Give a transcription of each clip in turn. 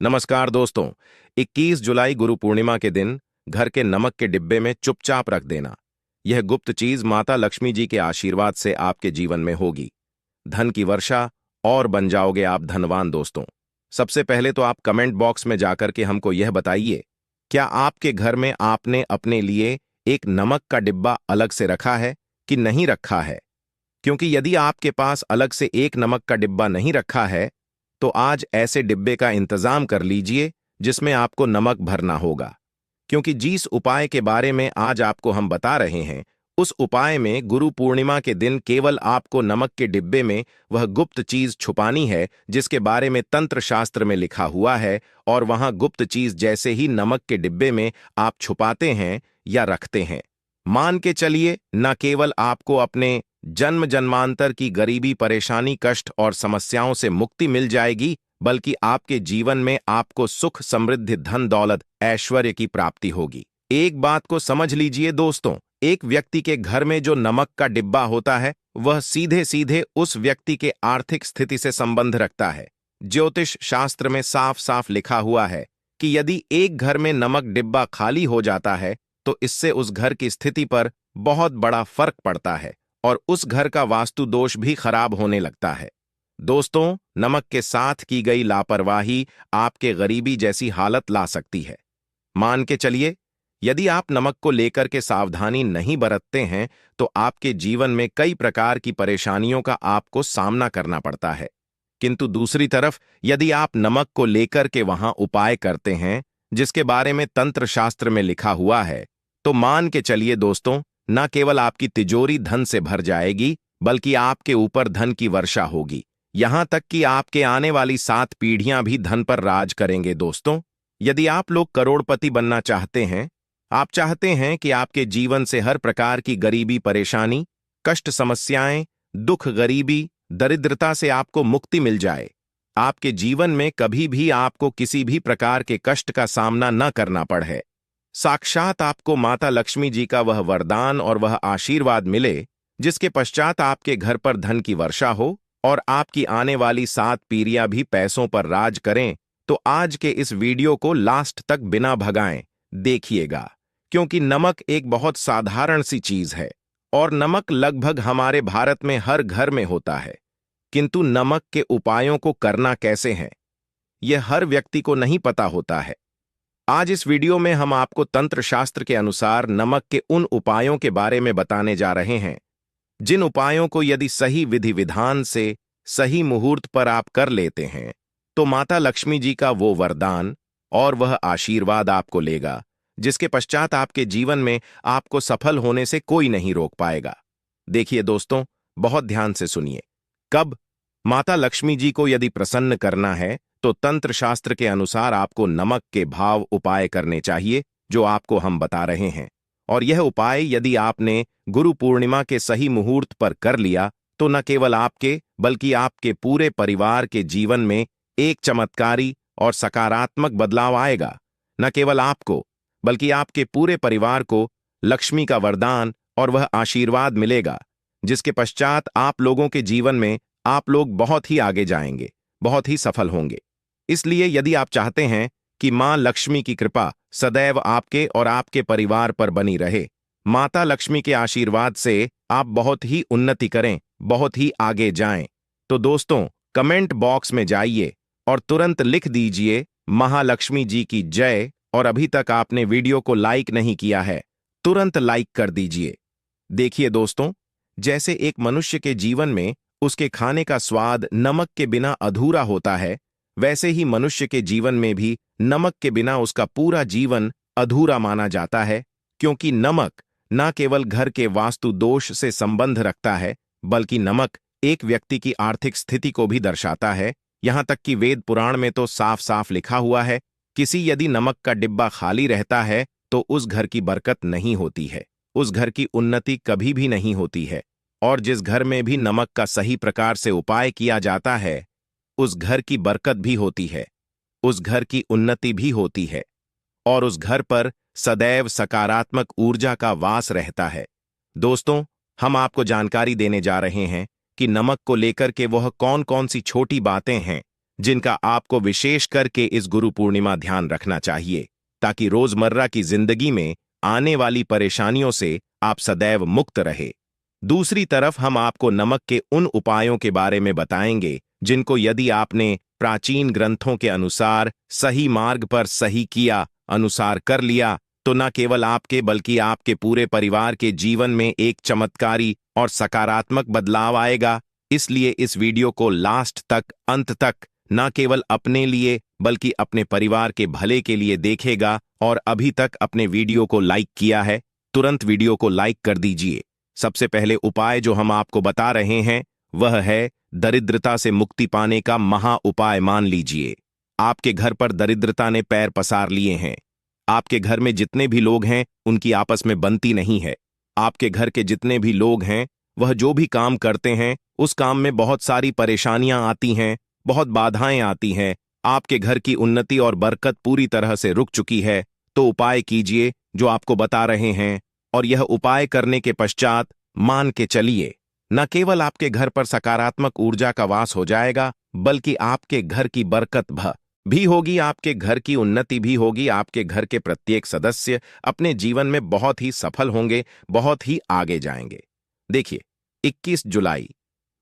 नमस्कार दोस्तों। 21 जुलाई गुरु पूर्णिमा के दिन घर के नमक के डिब्बे में चुपचाप रख देना। यह गुप्त चीज माता लक्ष्मी जी के आशीर्वाद से आपके जीवन में होगी। धन की वर्षा और बन जाओगे आप धनवान दोस्तों। सबसे पहले तो आप कमेंट बॉक्स में जाकर के हमको यह बताइए, क्या आपके घर में आपने अपने लिए एक नमक का डिब्बा अलग से रखा है कि नहीं रखा है? क्योंकि यदि आपके पास अलग से एक नमक का डिब्बा नहीं रखा है तो आज ऐसे डिब्बे का इंतजाम कर लीजिए जिसमें आपको नमक भरना होगा। क्योंकि जिस उपाय के बारे में आज आपको हम बता रहे हैं, उस उपाय में गुरु पूर्णिमा के दिन केवल आपको नमक के डिब्बे में वह गुप्त चीज छुपानी है जिसके बारे में तंत्र शास्त्र में लिखा हुआ है। और वहां गुप्त चीज जैसे ही नमक के डिब्बे में आप छुपाते हैं या रखते हैं, मान के चलिए न केवल आपको अपने जन्म जन्मांतर की गरीबी, परेशानी, कष्ट और समस्याओं से मुक्ति मिल जाएगी, बल्कि आपके जीवन में आपको सुख, समृद्धि, धन दौलत, ऐश्वर्य की प्राप्ति होगी। एक बात को समझ लीजिए दोस्तों, एक व्यक्ति के घर में जो नमक का डिब्बा होता है वह सीधे सीधे उस व्यक्ति के आर्थिक स्थिति से संबंध रखता है। ज्योतिष शास्त्र में साफ साफ लिखा हुआ है कि यदि एक घर में नमक डिब्बा खाली हो जाता है तो इससे उस घर की स्थिति पर बहुत बड़ा फर्क पड़ता है और उस घर का वास्तु दोष भी खराब होने लगता है। दोस्तों, नमक के साथ की गई लापरवाही आपके गरीबी जैसी हालत ला सकती है। मान के चलिए, यदि आप नमक को लेकर के सावधानी नहीं बरतते हैं तो आपके जीवन में कई प्रकार की परेशानियों का आपको सामना करना पड़ता है। किंतु दूसरी तरफ यदि आप नमक को लेकर के वहां उपाय करते हैं जिसके बारे में तंत्र शास्त्र में लिखा हुआ है, तो मान के चलिए दोस्तों, न केवल आपकी तिजोरी धन से भर जाएगी बल्कि आपके ऊपर धन की वर्षा होगी। यहां तक कि आपके आने वाली 7 पीढ़ियां भी धन पर राज करेंगे। दोस्तों, यदि आप लोग करोड़पति बनना चाहते हैं, आप चाहते हैं कि आपके जीवन से हर प्रकार की गरीबी, परेशानी, कष्ट, समस्याएं, दुख, गरीबी, दरिद्रता से आपको मुक्ति मिल जाए, आपके जीवन में कभी भी आपको किसी भी प्रकार के कष्ट का सामना न करना पड़े, साक्षात आपको माता लक्ष्मी जी का वह वरदान और वह आशीर्वाद मिले जिसके पश्चात आपके घर पर धन की वर्षा हो और आपकी आने वाली 7 पीढ़ियां भी पैसों पर राज करें, तो आज के इस वीडियो को लास्ट तक बिना भगाएं देखिएगा। क्योंकि नमक एक बहुत साधारण सी चीज है और नमक लगभग हमारे भारत में हर घर में होता है, किंतु नमक के उपायों को करना कैसे है यह हर व्यक्ति को नहीं पता होता है। आज इस वीडियो में हम आपको तंत्र शास्त्र के अनुसार नमक के उन उपायों के बारे में बताने जा रहे हैं जिन उपायों को यदि सही विधि विधान से सही मुहूर्त पर आप कर लेते हैं तो माता लक्ष्मी जी का वो वरदान और वह आशीर्वाद आपको लेगा जिसके पश्चात आपके जीवन में आपको सफल होने से कोई नहीं रोक पाएगा। देखिए दोस्तों, बहुत ध्यान से सुनिए। कब माता लक्ष्मी जी को यदि प्रसन्न करना है तो तंत्र शास्त्र के अनुसार आपको नमक के भाव उपाय करने चाहिए जो आपको हम बता रहे हैं। और यह उपाय यदि आपने गुरु पूर्णिमा के सही मुहूर्त पर कर लिया तो न केवल आपके बल्कि आपके पूरे परिवार के जीवन में एक चमत्कारी और सकारात्मक बदलाव आएगा। न केवल आपको बल्कि आपके पूरे परिवार को लक्ष्मी का वरदान और वह आशीर्वाद मिलेगा जिसके पश्चात आप लोगों के जीवन में आप लोग बहुत ही आगे जाएंगे, बहुत ही सफल होंगे। इसलिए यदि आप चाहते हैं कि मां लक्ष्मी की कृपा सदैव आपके और आपके परिवार पर बनी रहे, माता लक्ष्मी के आशीर्वाद से आप बहुत ही उन्नति करें, बहुत ही आगे जाएं, तो दोस्तों कमेंट बॉक्स में जाइए और तुरंत लिख दीजिए महालक्ष्मी जी की जय। और अभी तक आपने वीडियो को लाइक नहीं किया है, तुरंत लाइक कर दीजिए। देखिए दोस्तों, जैसे एक मनुष्य के जीवन में उसके खाने का स्वाद नमक के बिना अधूरा होता है, वैसे ही मनुष्य के जीवन में भी नमक के बिना उसका पूरा जीवन अधूरा माना जाता है। क्योंकि नमक न केवल घर के वास्तु दोष से संबंध रखता है बल्कि नमक एक व्यक्ति की आर्थिक स्थिति को भी दर्शाता है। यहां तक कि वेद पुराण में तो साफ साफ लिखा हुआ है, किसी यदि नमक का डिब्बा खाली रहता है तो उस घर की बरकत नहीं होती है, उस घर की उन्नति कभी भी नहीं होती है। और जिस घर में भी नमक का सही प्रकार से उपाय किया जाता है उस घर की बरकत भी होती है, उस घर की उन्नति भी होती है और उस घर पर सदैव सकारात्मक ऊर्जा का वास रहता है। दोस्तों, हम आपको जानकारी देने जा रहे हैं कि नमक को लेकर के वह कौन कौन सी छोटी बातें हैं जिनका आपको विशेष करके इस गुरु पूर्णिमा ध्यान रखना चाहिए, ताकि रोजमर्रा की जिंदगी में आने वाली परेशानियों से आप सदैव मुक्त रहे। दूसरी तरफ हम आपको नमक के उन उपायों के बारे में बताएंगे जिनको यदि आपने प्राचीन ग्रंथों के अनुसार सही मार्ग पर सही किया अनुसार कर लिया, तो न केवल आपके बल्कि आपके पूरे परिवार के जीवन में एक चमत्कारी और सकारात्मक बदलाव आएगा। इसलिए इस वीडियो को लास्ट तक, अंत तक न केवल अपने लिए बल्कि अपने परिवार के भले के लिए देखेगा। और अभी तक अपने वीडियो को लाइक किया है, तुरंत वीडियो को लाइक कर दीजिए। सबसे पहले उपाय जो हम आपको बता रहे हैं वह है दरिद्रता से मुक्ति पाने का महा उपाय। मान लीजिए आपके घर पर दरिद्रता ने पैर पसार लिए हैं। आपके घर में जितने भी लोग हैं उनकी आपस में बनती नहीं है। आपके घर के जितने भी लोग हैं वह जो भी काम करते हैं उस काम में बहुत सारी परेशानियां आती हैं, बहुत बाधाएं आती हैं। आपके घर की उन्नति और बरकत पूरी तरह से रुक चुकी है। तो उपाय कीजिए जो आपको बता रहे हैं, और यह उपाय करने के पश्चात मान के चलिए न केवल आपके घर पर सकारात्मक ऊर्जा का वास हो जाएगा, बल्कि आपके घर की बरकत भी होगी, आपके घर की उन्नति भी होगी। आपके घर के प्रत्येक सदस्य अपने जीवन में बहुत ही सफल होंगे, बहुत ही आगे जाएंगे। देखिए, 21 जुलाई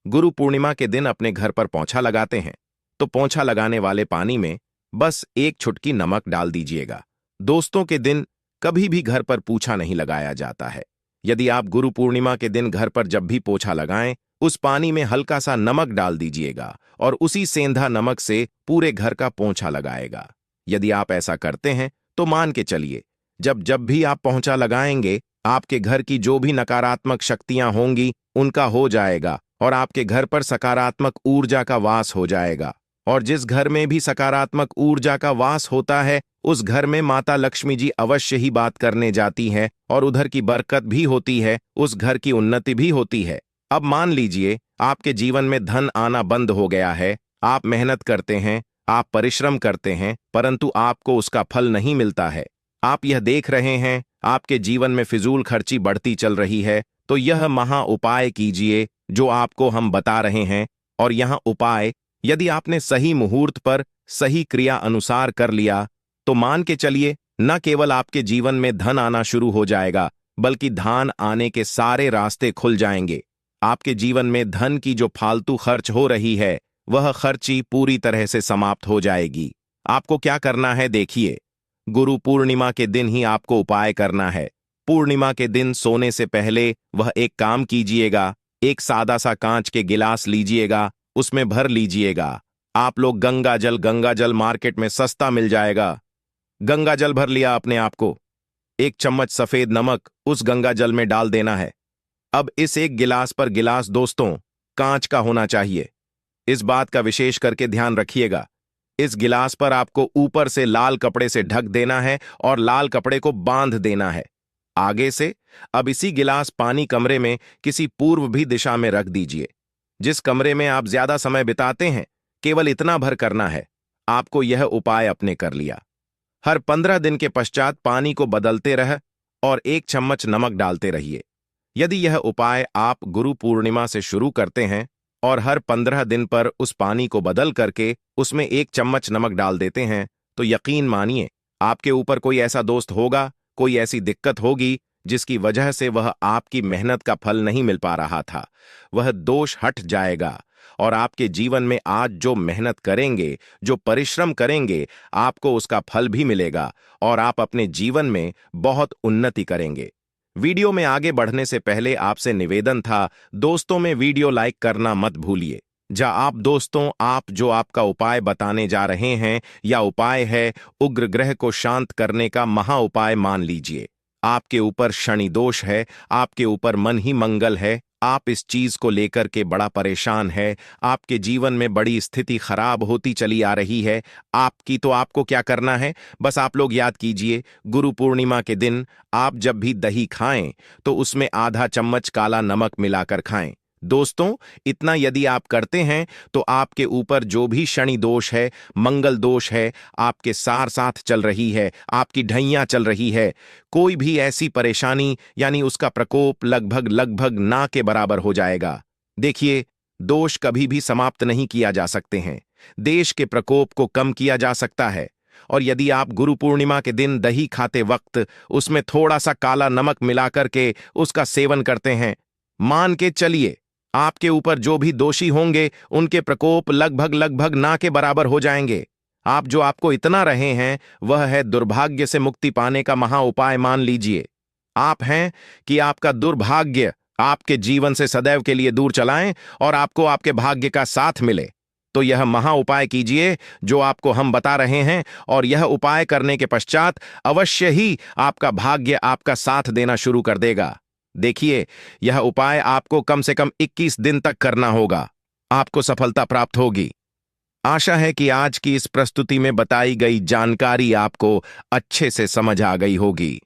गुरु पूर्णिमा के दिन अपने घर पर पोंछा लगाते हैं, तो पोंछा लगाने वाले पानी में बस एक चुटकी नमक डाल दीजिएगा। दोस्तों के दिन कभी भी घर पर पोंछा नहीं लगाया जाता है। यदि आप गुरु पूर्णिमा के दिन घर पर जब भी पोंछा लगाएं, उस पानी में हल्का सा नमक डाल दीजिएगा और उसी सेंधा नमक से पूरे घर का पोंछा लगाएगा। यदि आप ऐसा करते हैं तो मान के चलिए जब जब भी आप पोंछा लगाएंगे, आपके घर की जो भी नकारात्मक शक्तियां होंगी उनका हो जाएगा और आपके घर पर सकारात्मक ऊर्जा का वास हो जाएगा। और जिस घर में भी सकारात्मक ऊर्जा का वास होता है उस घर में माता लक्ष्मी जी अवश्य ही बात करने जाती है और उधर की बरकत भी होती है, उस घर की उन्नति भी होती है। अब मान लीजिए आपके जीवन में धन आना बंद हो गया है। आप मेहनत करते हैं, आप परिश्रम करते हैं, परंतु आपको उसका फल नहीं मिलता है। आप यह देख रहे हैं आपके जीवन में फिजूल खर्ची बढ़ती चल रही है, तो यह महा उपाय कीजिए जो आपको हम बता रहे हैं। और यह उपाय यदि आपने सही मुहूर्त पर सही क्रिया अनुसार कर लिया तो मान के चलिए न केवल आपके जीवन में धन आना शुरू हो जाएगा, बल्कि धन आने के सारे रास्ते खुल जाएंगे। आपके जीवन में धन की जो फालतू खर्च हो रही है वह खर्ची पूरी तरह से समाप्त हो जाएगी। आपको क्या करना है देखिए, गुरु पूर्णिमा के दिन ही आपको उपाय करना है। पूर्णिमा के दिन सोने से पहले वह एक काम कीजिएगा, एक सादा सा कांच के गिलास लीजिएगा, उसमें भर लीजिएगा। आप लोग गंगा जल मार्केट में सस्ता मिल जाएगा। गंगा जल भर लिया अपने आप को, एक चम्मच सफेद नमक उस गंगा जल में डाल देना है। अब इस एक गिलास पर गिलास दोस्तों कांच का होना चाहिए। इस बात का विशेष करके ध्यान रखिएगा। इस गिलास पर आपको ऊपर से लाल कपड़े से ढक देना है और लाल कपड़े को बांध देना है आगे से। अब इसी गिलास पानी कमरे में किसी पूर्व भी दिशा में रख दीजिए। जिस कमरे में आप ज्यादा समय बिताते हैं केवल इतना भर करना है। आपको यह उपाय अपने कर लिया। हर 15 दिन के पश्चात पानी को बदलते रह और एक चम्मच नमक डालते रहिए। यदि यह उपाय आप गुरु पूर्णिमा से शुरू करते हैं और हर 15 दिन पर उस पानी को बदल करके उसमें एक चम्मच नमक डाल देते हैं, तो यकीन मानिए आपके ऊपर कोई ऐसा दोस्त होगा, कोई ऐसी दिक्कत होगी जिसकी वजह से वह आपकी मेहनत का फल नहीं मिल पा रहा था, वह दोष हट जाएगा। और आपके जीवन में आज जो मेहनत करेंगे, जो परिश्रम करेंगे, आपको उसका फल भी मिलेगा और आप अपने जीवन में बहुत उन्नति करेंगे। वीडियो में आगे बढ़ने से पहले आपसे निवेदन था, दोस्तों में वीडियो लाइक करना मत भूलिए। आप दोस्तों, आप जो आपका उपाय बताने जा रहे हैं या उपाय है उग्र ग्रह को शांत करने का महा उपाय, मान लीजिए आपके ऊपर शनि दोष है, आपके ऊपर मन ही मंगल है, आप इस चीज को लेकर के बड़ा परेशान है, आपके जीवन में बड़ी स्थिति खराब होती चली आ रही है आपकी, तो आपको क्या करना है, बस आप लोग याद कीजिए, गुरु पूर्णिमा के दिन आप जब भी दही खाएं तो उसमें आधा चम्मच काला नमक मिलाकर खाएं। दोस्तों, इतना यदि आप करते हैं तो आपके ऊपर जो भी शनि दोष है, मंगल दोष है, आपके साथ चल रही है, आपकी ढैया चल रही है, कोई भी ऐसी परेशानी यानी उसका प्रकोप लगभग ना के बराबर हो जाएगा। देखिए, दोष कभी भी समाप्त नहीं किया जा सकते हैं, देश के प्रकोप को कम किया जा सकता है। और यदि आप गुरु पूर्णिमा के दिन दही खाते वक्त उसमें थोड़ा सा काला नमक मिलाकर के उसका सेवन करते हैं, मान के चलिए आपके ऊपर जो भी दोषी होंगे उनके प्रकोप लगभग लगभग ना के बराबर हो जाएंगे। आप जो आपको इतना रहे हैं वह है दुर्भाग्य से मुक्ति पाने का महा उपाय। मान लीजिए आप हैं कि आपका दुर्भाग्य आपके जीवन से सदैव के लिए दूर चलाएं और आपको आपके भाग्य का साथ मिले, तो यह महा उपाय कीजिए जो आपको हम बता रहे हैं। और यह उपाय करने के पश्चात अवश्य ही आपका भाग्य आपका साथ देना शुरू कर देगा। देखिए, यह उपाय आपको कम से कम 21 दिन तक करना होगा। आपको सफलता प्राप्त होगी। आशा है कि आज की इस प्रस्तुति में बताई गई जानकारी आपको अच्छे से समझ आ गई होगी।